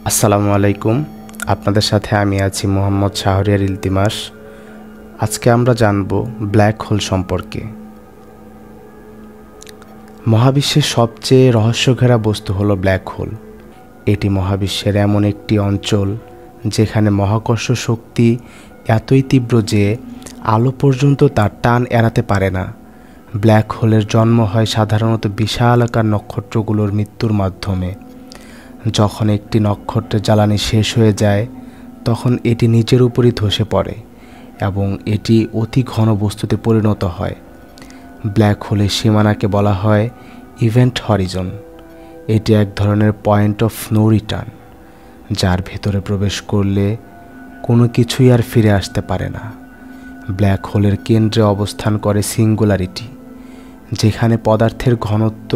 আসসালামু আলাইকুম। আপনাদের সাথে আমি আছি মোহাম্মদ শাহরিয়ার ইলতিমাস। আজকে আমরা জানব ব্ল্যাক হোল সম্পর্কে। মহাবিশ্বের সবচেয়ে রহস্যঘেরা বস্তু হলো ব্ল্যাক হোল। এটি মহাবিশ্বের এমন একটি অঞ্চল যেখানে মহাকর্ষ শক্তি এতই তীব্র যে আলো পর্যন্ত তার টান এড়াতে পারে না। ব্ল্যাক হোলের জন্ম হয় সাধারণত বিশালাকার নক্ষত্রগুলোর মৃত্যুর মাধ্যমে। যখন একটি নক্ষত্রের জ্বালানি শেষ হয়ে যায় তখন এটি নিজের উপরই ধসে পড়ে এবং এটি অতি ঘন বস্তুতে পরিণত হয়। ব্ল্যাক হোলের সীমানাকে বলা হয় ইভেন্ট হরিজন। এটি এক ধরনের পয়েন্ট অফ নো রিটার্ন, যার ভেতরে প্রবেশ করলে কোনো কিছুই আর ফিরে আসতে পারে না। ব্ল্যাক হোলের কেন্দ্রে অবস্থান করে সিঙ্গুলারিটি, যেখানে পদার্থের ঘনত্ব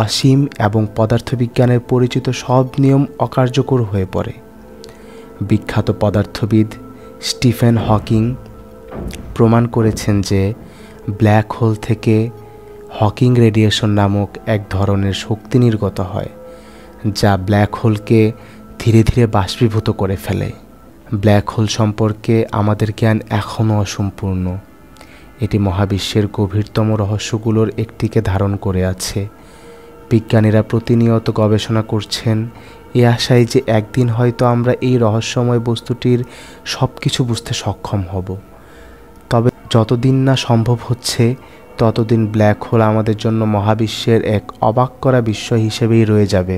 অসীম এবং পদার্থবিজ্ঞানের পরিচিত সব নিয়ম অকার্যকর হয়ে পড়ে। বিখ্যাত পদার্থবিদ স্টিফেন হকিং প্রমাণ করেছেন যে ব্ল্যাক হোল থেকে হকিং রেডিয়েশন নামক এক ধরনের শক্তি নির্গত হয়, যা ব্ল্যাক হোলকে ধীরে ধীরে বাষ্পীভূত করে ফেলে। ব্ল্যাক হোল সম্পর্কে আমাদের জ্ঞান এখনও অসম্পূর্ণ। এটি মহাবিশ্বের গভীরতম রহস্যগুলোর একটিকে ধারণ করে আছে। বিজ্ঞানীরা প্রতিনিয়ত গবেষণা করছেন এই আশায় যে একদিন হয়তো আমরা এই রহস্যময় বস্তুটির সব কিছু বুঝতে সক্ষম হব। তবে যতদিন না সম্ভব হচ্ছে ততদিন ব্ল্যাক হোল আমাদের জন্য মহাবিশ্বের এক অবাক করা বিস্ময় হিসেবেই রয়ে যাবে।